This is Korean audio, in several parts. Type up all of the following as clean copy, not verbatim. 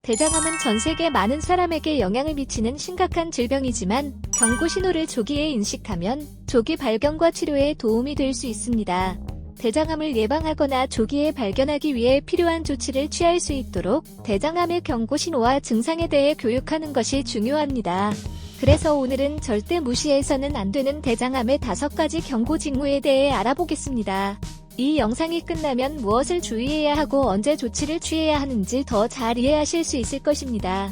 대장암은 전 세계 많은 사람에게 영향을 미치는 심각한 질병이지만 경고 신호를 조기에 인식하면 조기 발견과 치료에 도움이 될 수 있습니다. 대장암을 예방하거나 조기에 발견하기 위해 필요한 조치를 취할 수 있도록 대장암의 경고 신호와 증상에 대해 교육하는 것이 중요합니다. 그래서 오늘은 절대 무시해서는 안 되는 대장암의 5가지 경고 징후에 대해 알아보겠습니다. 이 영상이 끝나면 무엇을 주의해야 하고 언제 조치를 취해야 하는지 더 잘 이해하실 수 있을 것입니다.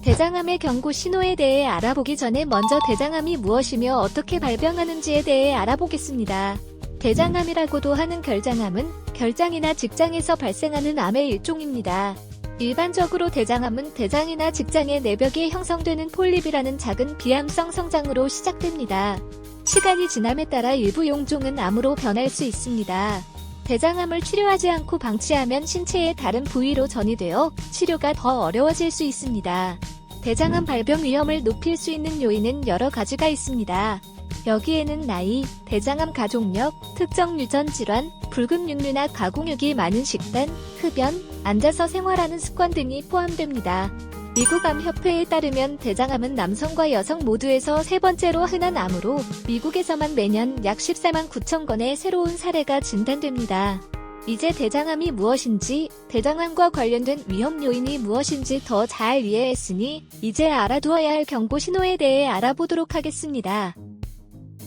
대장암의 경고 신호에 대해 알아보기 전에 먼저 대장암이 무엇이며 어떻게 발병하는지에 대해 알아보겠습니다. 대장암이라고도 하는 결장암은 결장이나 직장에서 발생하는 암의 일종입니다. 일반적으로 대장암은 대장이나 직장의 내벽에 형성되는 폴립이라는 작은 비암성 성장으로 시작됩니다. 시간이 지남에 따라 일부 용종은 암으로 변할 수 있습니다. 대장암을 치료하지 않고 방치하면 신체의 다른 부위로 전이되어 치료가 더 어려워질 수 있습니다. 대장암 발병 위험을 높일 수 있는 요인은 여러 가지가 있습니다. 여기에는 나이, 대장암 가족력, 특정 유전 질환, 붉은 육류나 가공육이 많은 식단, 흡연, 앉아서 생활하는 습관 등이 포함됩니다. 미국 암협회에 따르면 대장암은 남성과 여성 모두에서 3번째로 흔한 암으로 미국에서만 매년 약 14만 9천 건의 새로운 사례가 진단됩니다. 이제 대장암이 무엇인지, 대장암과 관련된 위험 요인이 무엇인지 더 잘 이해했으니 이제 알아두어야 할 경고 신호에 대해 알아보도록 하겠습니다.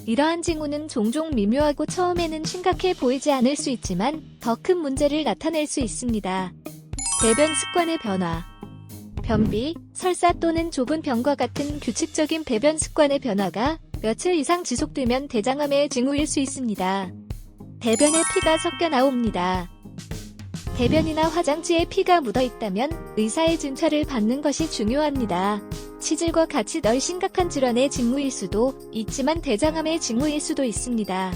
이러한 징후는 종종 미묘하고 처음에는 심각해 보이지 않을 수 있지만 더 큰 문제를 나타낼 수 있습니다. 배변 습관의 변화. 변비, 설사 또는 좁은 병과 같은 규칙적인 배변 습관의 변화가 며칠 이상 지속되면 대장암의 징후일 수 있습니다. 대변에 피가 섞여 나옵니다. 대변이나 화장지에 피가 묻어 있다면 의사의 진찰을 받는 것이 중요합니다. 치질과 같이 덜 심각한 질환의 징후일 수도 있지만 대장암의 징후일 수도 있습니다.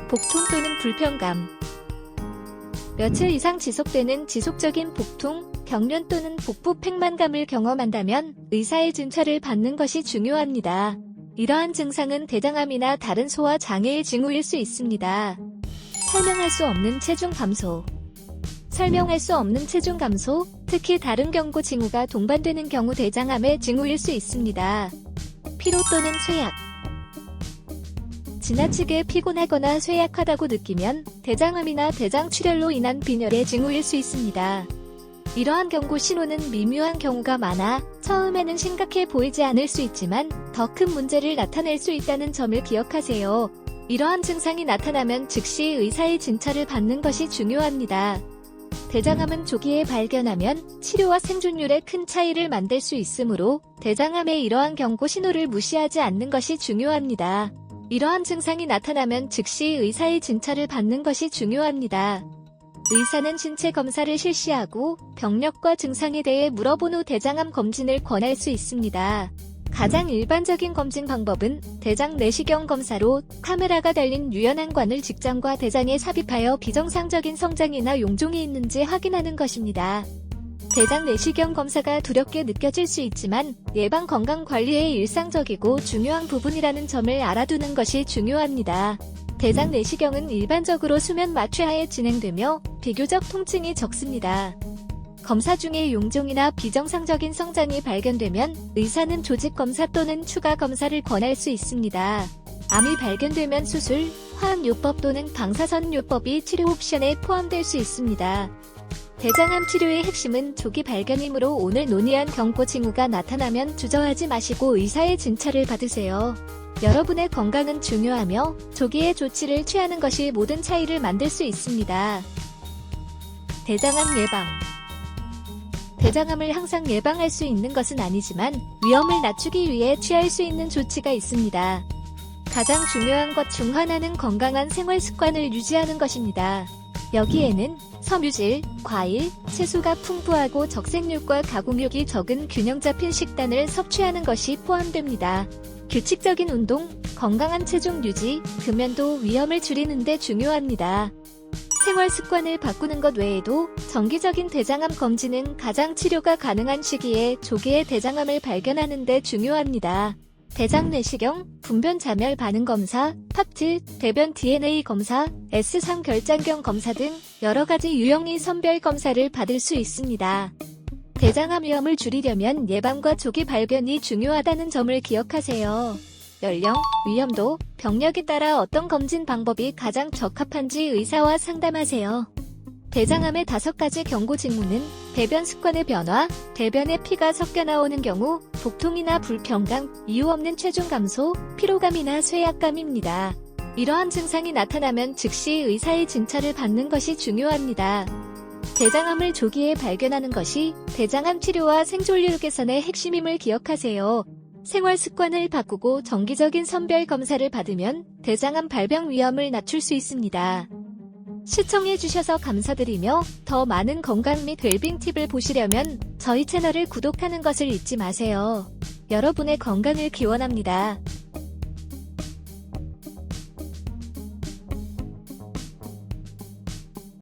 복통 또는 불편감. 며칠 이상 지속되는 지속적인 복통, 경련 또는 복부 팽만감을 경험한다면 의사의 진찰을 받는 것이 중요합니다. 이러한 증상은 대장암이나 다른 소화 장애의 징후일 수 있습니다. 설명할 수 없는 체중 감소. 설명할 수 없는 체중 감소, 특히 다른 경고 징후가 동반되는 경우 대장암의 징후일 수 있습니다. 피로 또는 쇠약. 지나치게 피곤하거나 쇠약하다고 느끼면 대장암이나 대장출혈로 인한 빈혈의 징후일 수 있습니다. 이러한 경고 신호는 미묘한 경우가 많아 처음에는 심각해 보이지 않을 수 있지만 더 큰 문제를 나타낼 수 있다는 점을 기억하세요. 이러한 증상이 나타나면 즉시 의사의 진찰을 받는 것이 중요합니다. 대장암은 조기에 발견하면 치료와 생존율에 큰 차이를 만들 수 있으므로 대장암의 이러한 경고 신호를 무시하지 않는 것이 중요합니다. 이러한 증상이 나타나면 즉시 의사의 진찰을 받는 것이 중요합니다. 의사는 신체 검사를 실시하고 병력과 증상에 대해 물어본 후 대장암 검진을 권할 수 있습니다. 가장 일반적인 검진 방법은 대장 내시경 검사로 카메라가 달린 유연한 관을 직장과 대장에 삽입하여 비정상적인 성장이나 용종이 있는지 확인하는 것입니다. 대장 내시경 검사가 두렵게 느껴질 수 있지만 예방 건강 관리의 일상적이고 중요한 부분이라는 점을 알아두는 것이 중요합니다. 대장 내시경은 일반적으로 수면 마취하에 진행되며 비교적 통증이 적습니다. 검사 중에 용종이나 비정상적인 성장이 발견되면 의사는 조직 검사 또는 추가 검사를 권할 수 있습니다. 암이 발견되면 수술, 화학요법 또는 방사선요법이 치료 옵션에 포함될 수 있습니다. 대장암 치료의 핵심은 조기 발견이므로 오늘 논의한 경고 징후가 나타나면 주저하지 마시고 의사의 진찰을 받으세요. 여러분의 건강은 중요하며 조기에 조치를 취하는 것이 모든 차이를 만들 수 있습니다. 대장암 예방. 대장암을 항상 예방할 수 있는 것은 아니지만 위험을 낮추기 위해 취할 수 있는 조치가 있습니다. 가장 중요한 것 중 하나는 건강한 생활 습관을 유지하는 것입니다. 여기에는 섬유질, 과일, 채소가 풍부하고 적색육과 가공육이 적은 균형 잡힌 식단을 섭취하는 것이 포함됩니다. 규칙적인 운동, 건강한 체중 유지, 금연도 위험을 줄이는 데 중요합니다. 생활 습관을 바꾸는 것 외에도 정기적인 대장암 검진은 가장 치료가 가능한 시기에 조기에 대장암을 발견하는 데 중요합니다. 대장 내시경, 분변 자멸 반응 검사, 팝질, 대변 DNA 검사, S3 결장경 검사 등 여러 가지 유형의 선별 검사를 받을 수 있습니다. 대장암 위험을 줄이려면 예방과 조기 발견이 중요하다는 점을 기억하세요. 연령, 위험도, 병력에 따라 어떤 검진 방법이 가장 적합한지 의사와 상담하세요. 대장암의 5가지 경고 징후는 배변 습관의 변화, 대변에 피가 섞여 나오는 경우, 복통이나 불편감, 이유 없는 체중 감소, 피로감이나 쇠약감입니다. 이러한 증상이 나타나면 즉시 의사의 진찰을 받는 것이 중요합니다. 대장암을 조기에 발견하는 것이 대장암 치료와 생존율 개선의 핵심임을 기억하세요. 생활 습관을 바꾸고 정기적인 선별 검사를 받으면 대장암 발병 위험을 낮출 수 있습니다. 시청해주셔서 감사드리며 더 많은 건강 및 웰빙 팁을 보시려면 저희 채널을 구독하는 것을 잊지 마세요. 여러분의 건강을 기원합니다.